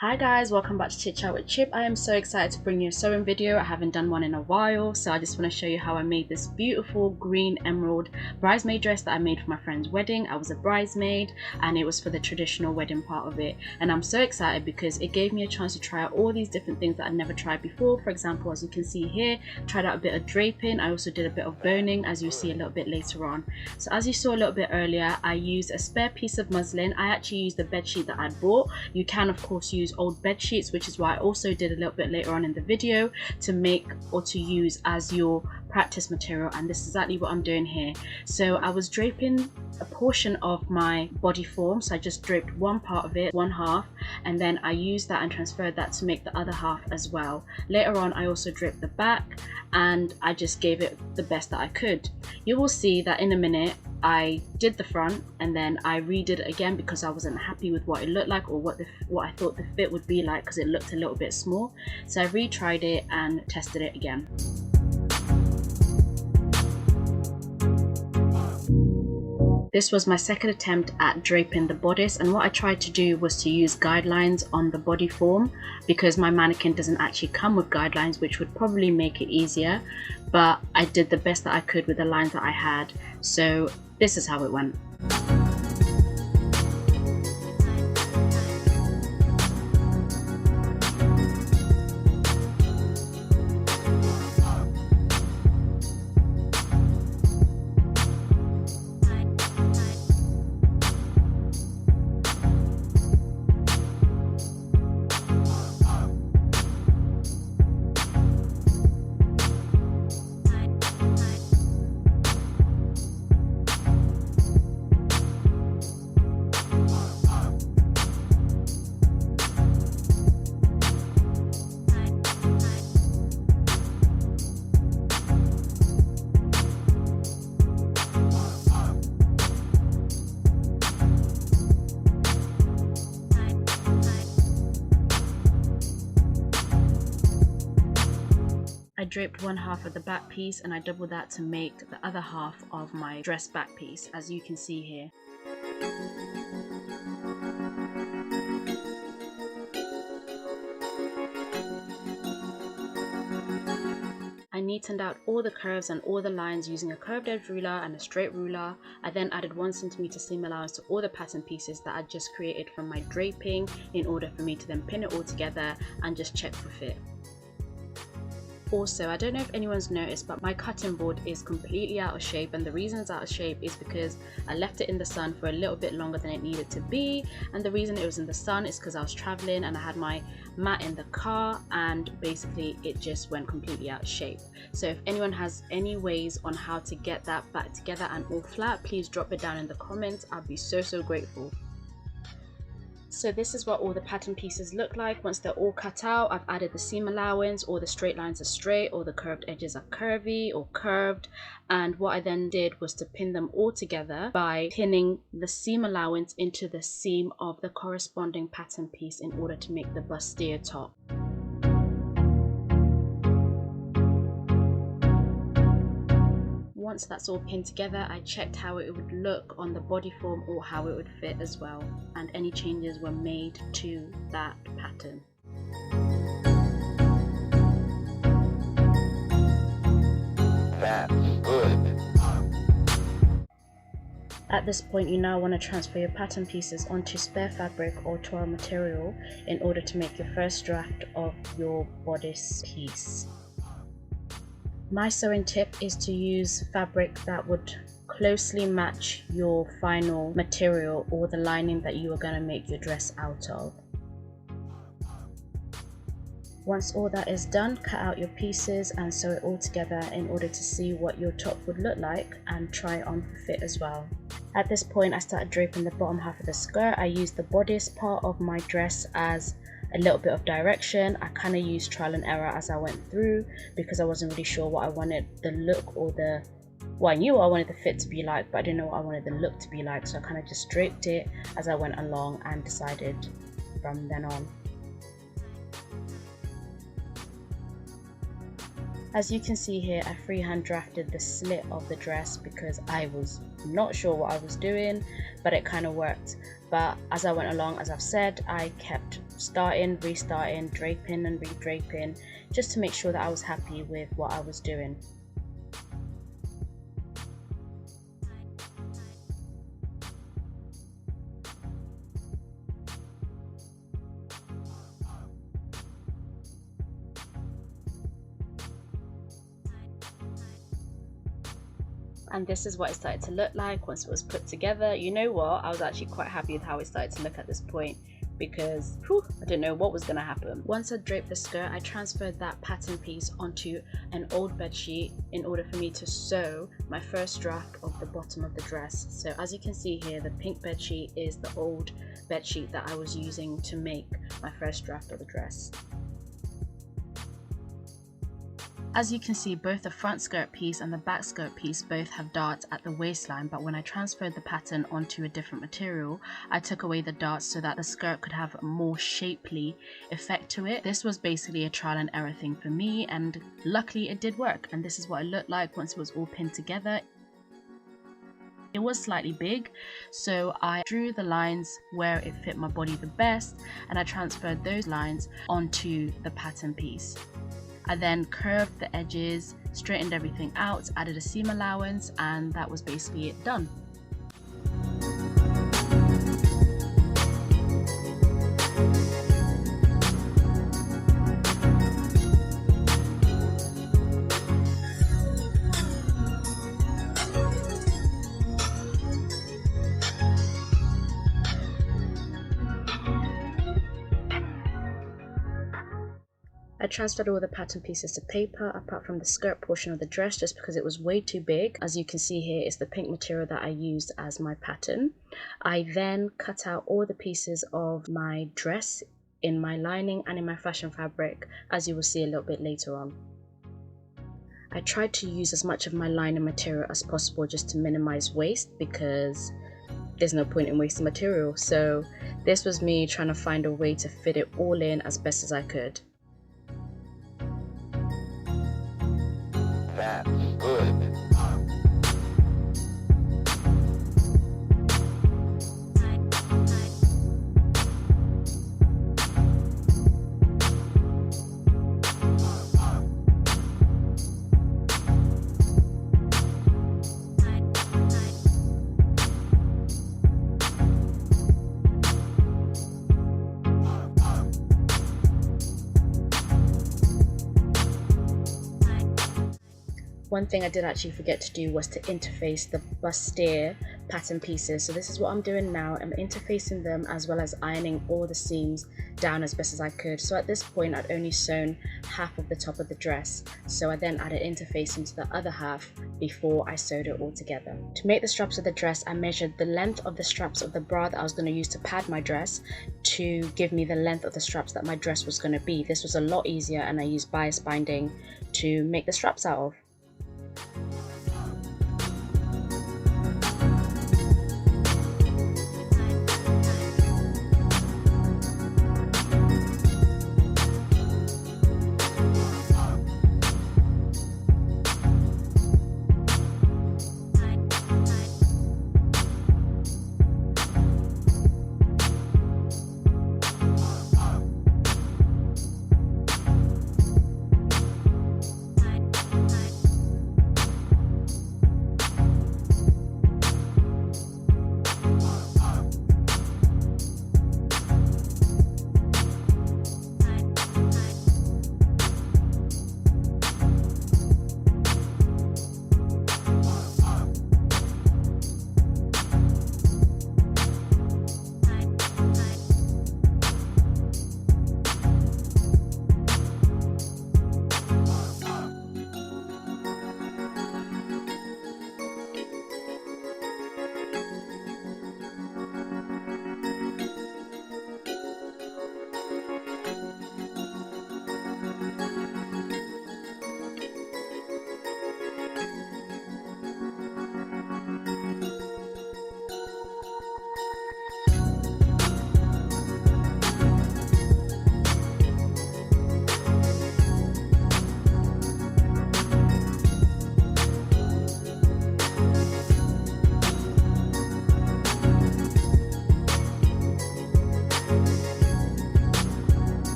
Hi guys, welcome back to Chit Chat with Chip. I am so excited to bring you a sewing video. I haven't done one in a while, so I just want to show you how I made this beautiful green emerald bridesmaid dress that I made for my friend's wedding. I was a bridesmaid and it was for the traditional wedding part of it, and I'm so excited because it gave me a chance to try out all these different things that I'd never tried before. For example, as you can see here, tried out a bit of draping. I also did a bit of boning, as you'll see a little bit later on. So as you saw a little bit earlier, I used a spare piece of muslin. I actually used the bedsheet that I bought. You can of course use old bed sheets, which is why I also did a little bit later on in the video to make or to use as your practice material, and this is exactly what I'm doing here. So I was draping a portion of my body form, so I just draped one part of it, one half, and then I used that and transferred that to make the other half as well. Later on I also draped the back and I just gave it the best that I could. You will see that in a minute I did the front and then I redid it again because I wasn't happy with what it looked like or what I thought the fit would be like, because it looked a little bit small. So I retried it and tested it again. This was my second attempt at draping the bodice, and what I tried to do was to use guidelines on the body form because my mannequin doesn't actually come with guidelines, which would probably make it easier, but I did the best that I could with the lines that I had. So this is how it went. I draped one half of the back piece and I doubled that to make the other half of my dress back piece, as you can see here. I neatened out all the curves and all the lines using a curved edge ruler and a straight ruler. I then added 1 cm seam allowance to all the pattern pieces that I just created from my draping in order for me to then pin it all together and just check for fit. Also, I don't know if anyone's noticed, but my cutting board is completely out of shape, and the reason it's out of shape is because I left it in the sun for a little bit longer than it needed to be, and the reason it was in the sun is because I was traveling and I had my mat in the car and basically it just went completely out of shape. So if anyone has any ways on how to get that back together and all flat, please drop it down in the comments. I'd be so grateful. So this is what all the pattern pieces look like once they're all cut out. I've added the seam allowance, or the straight lines are straight, or the curved edges are curvy or curved. And what I then did was to pin them all together by pinning the seam allowance into the seam of the corresponding pattern piece in order to make the bustier top. Once that's all pinned together, I checked how it would look on the body form or how it would fit as well, and any changes were made to that pattern. That's good. At this point, you now want to transfer your pattern pieces onto spare fabric or toile material in order to make your first draft of your bodice piece. My sewing tip is to use fabric that would closely match your final material or the lining that you are going to make your dress out of. Once all that is done, cut out your pieces and sew it all together in order to see what your top would look like and try it on for fit as well. At this point, I started draping the bottom half of the skirt. I used the bodice part of my dress as a little bit of direction. I kind of used trial and error as I went through because I wasn't really sure what I wanted the look or I knew what I wanted the fit to be like, but I didn't know what I wanted the look to be like, so I kind of just draped it as I went along and decided from then on. As you can see here, I freehand drafted the slit of the dress because I was not sure what I was doing, but it kind of worked. But as I went along, as I've said, I kept starting, restarting, draping and redraping, just to make sure that I was happy with what I was doing. And this is what it started to look like once it was put together. You know what, I was actually quite happy with how it started to look at this point, because I didn't know what was going to happen. Once I draped the skirt, I transferred that pattern piece onto an old bed sheet in order for me to sew my first draft of the bottom of the dress. So as you can see here, the pink bed sheet is the old bed sheet that I was using to make my first draft of the dress. As you can see, both the front skirt piece and the back skirt piece both have darts at the waistline, but when I transferred the pattern onto a different material, I took away the darts so that the skirt could have a more shapely effect to it. This was basically a trial and error thing for me, and luckily it did work, and this is what it looked like once it was all pinned together. It was slightly big, so I drew the lines where it fit my body the best, and I transferred those lines onto the pattern piece. I then curved the edges, straightened everything out, added a seam allowance, and that was basically it done. I transferred all the pattern pieces to paper apart from the skirt portion of the dress, just because it was way too big. As you can see here, it's the pink material that I used as my pattern. I then cut out all the pieces of my dress in my lining and in my fashion fabric, as you will see a little bit later on. I tried to use as much of my lining material as possible just to minimize waste, because there's no point in wasting material. So this was me trying to find a way to fit it all in as best as I could. That's good. One thing I did actually forget to do was to interface the bustier pattern pieces. So this is what I'm doing now. I'm interfacing them as well as ironing all the seams down as best as I could. So at this point I'd only sewn half of the top of the dress. So I then added interfacing to the other half before I sewed it all together. To make the straps of the dress, I measured the length of the straps of the bra that I was going to use to pad my dress to give me the length of the straps that my dress was going to be. This was a lot easier, and I used bias binding to make the straps out of.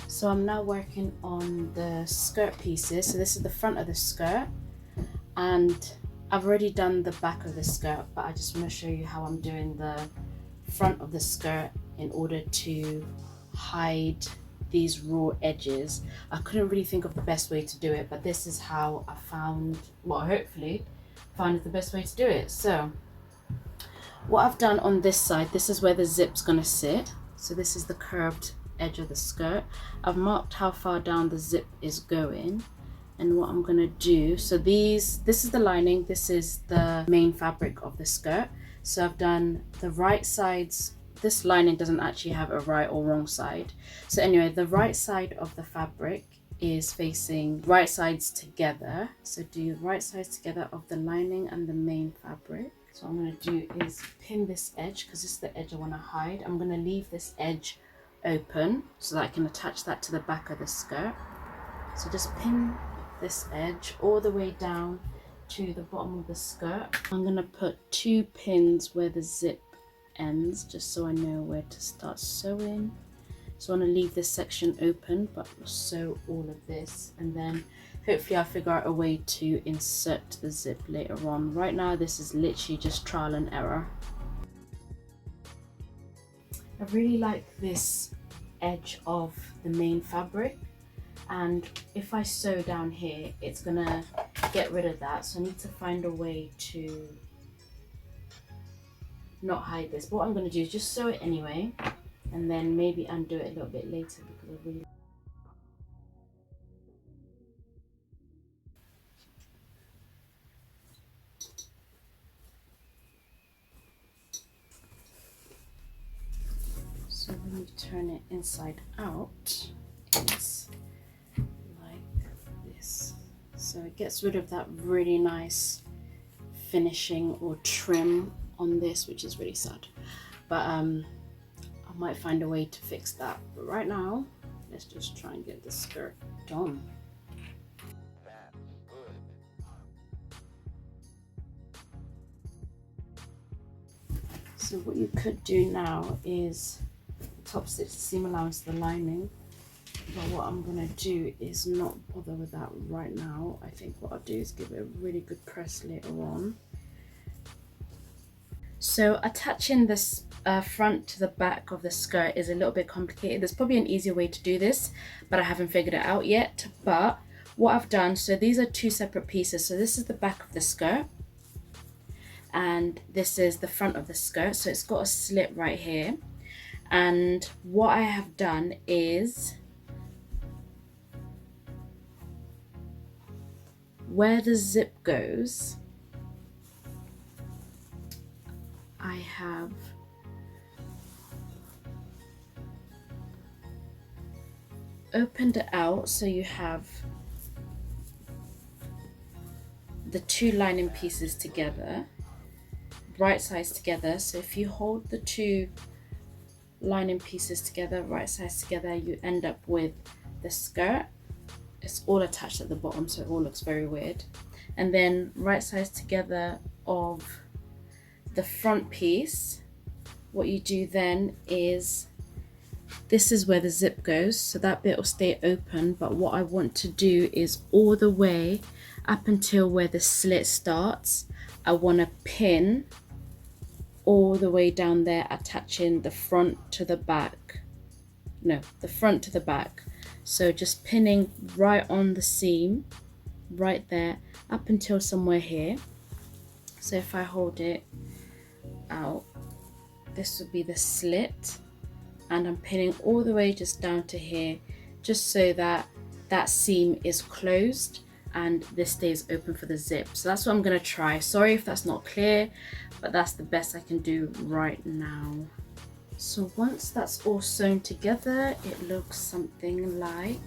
So I'm now working on the skirt pieces. So this is the front of the skirt, and I've already done the back of the skirt, but I just want to show you how I'm doing the front of the skirt in order to hide these raw edges. I couldn't really think of the best way to do it, but this is how I found, well, hopefully found the best way to do it. So what I've done on this side, this is where the zip's gonna sit. So this is the curved edge of the skirt. I've marked how far down the zip is going, and what I'm gonna do, so this is the lining, this is the main fabric of the skirt. So I've done the right sides. This lining doesn't actually have a right or wrong side. So anyway, the right side of the fabric is facing right sides together. So do right sides together of the lining and the main fabric. So what I'm going to do is pin this edge, because this is the edge I want to hide. I'm going to leave this edge open so that I can attach that to the back of the skirt. So just pin this edge all the way down to the bottom of the skirt. I'm going to put 2 pins where the zip ends, just so I know where to start sewing. So I want to leave this section open, but sew all of this, and then hopefully I'll figure out a way to insert the zip later on. Right now this is literally just trial and error. I really like this edge of the main fabric, and if I sew down here it's gonna get rid of that, so I need to find a way to not hide this. But what I'm going to do is just sew it anyway, and then maybe undo it a little bit later, because I really so when you turn it inside out, it's like this. So it gets rid of that really nice finishing or trim on this, which is really sad, but I might find a way to fix that. But right now let's just try and get the skirt done. So what you could do now is top stitch the seam allowance to the lining, But what I'm gonna do is not bother with that right now. I think what I'll do is give it a really good press later on. So attaching this front to the back of the skirt is a little bit complicated. There's probably an easier way to do this, but I haven't figured it out yet. But what I've done, so these are two separate pieces. So this is the back of the skirt and this is the front of the skirt. So it's got a slit right here. And what I have done is, where the zip goes, I have opened it out so you have the two lining pieces together, right sides together. So if you hold the two lining pieces together, right sides together, you end up with the skirt. It's all attached at the bottom, so it all looks very weird. And then right sides together of the front piece, what you do then is, this is where the zip goes, so that bit will stay open, but what I want to do is all the way up until where the slit starts, I want to pin all the way down there, attaching the front to the back. No, the front to the back. So just pinning right on the seam, right there, up until somewhere here. So if I hold it out, this would be the slit, and I'm pinning all the way just down to here, just so that that seam is closed and this stays open for the zip. So that's what I'm gonna try. Sorry if that's not clear, but that's the best I can do right now. So once that's all sewn together, it looks something like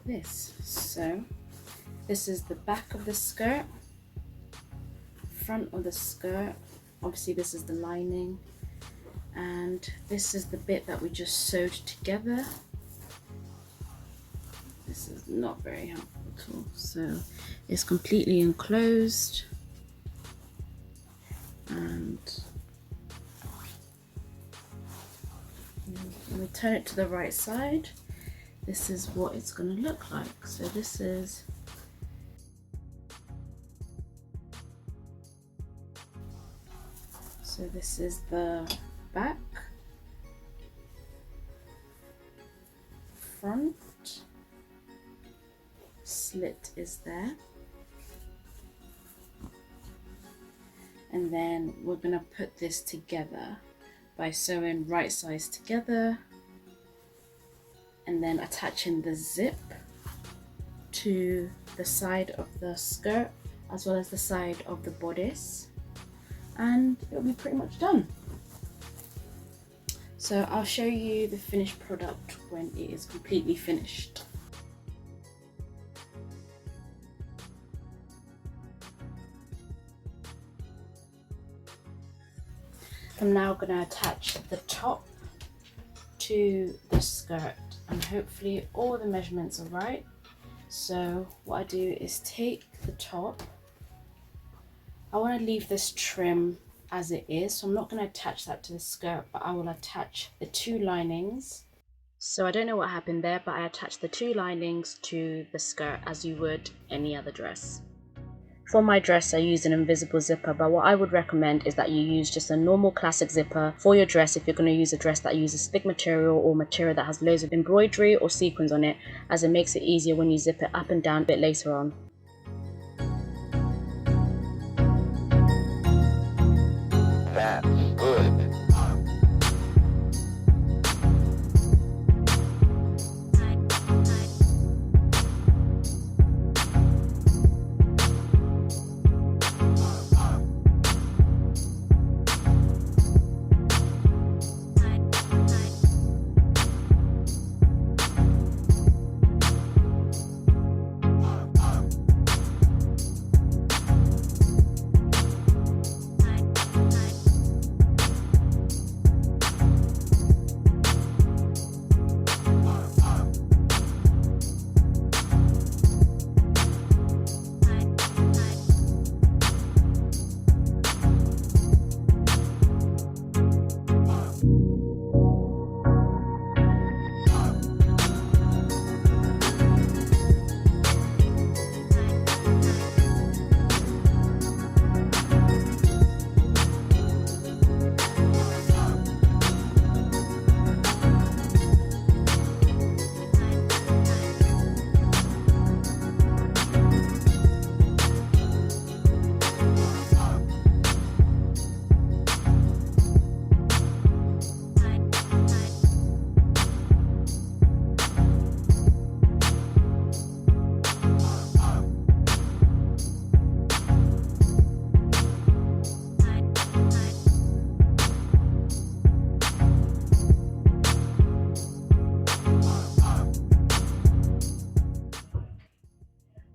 this. So this is the back of the skirt, front of the skirt, obviously this is the lining, and this is the bit that we just sewed together. This is not very helpful at all. So it's completely enclosed, and when we turn it to the right side, this is what it's going to look like. So this is the back, front, slit is there, and then we're going to put this together by sewing right sides together and then attaching the zip to the side of the skirt as well as the side of the bodice, and it'll be pretty much done. So I'll show you the finished product when it is completely finished. I'm now going to attach the top to the skirt, and hopefully all the measurements are right. So what I do is take the top. I want to leave this trim as it is, so I'm not going to attach that to the skirt, but I will attach the two linings. So I don't know what happened there, but I attached the two linings to the skirt as you would any other dress. For my dress, I used an invisible zipper, but what I would recommend is that you use just a normal classic zipper for your dress if you're going to use a dress that uses thick material or material that has loads of embroidery or sequins on it, as it makes it easier when you zip it up and down a bit later on. That's good.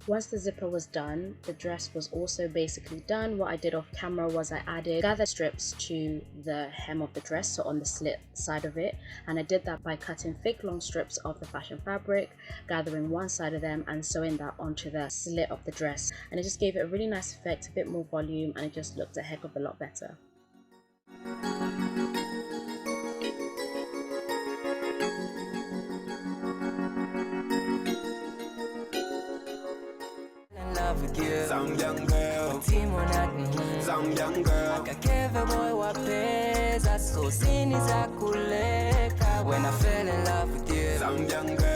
Once the zipper was done, the dress was also basically done. What I did off camera was I added gathered strips to the hem of the dress, so on the slit side of it, and I did that by cutting thick long strips of the fashion fabric, gathering one side of them and sewing that onto the slit of the dress, and it just gave it a really nice effect, a bit more volume, and it just looked a heck of a lot better. Some young girl, some young girl. Boy, what pays? I so seen is when I fell in love with you. Some young girl.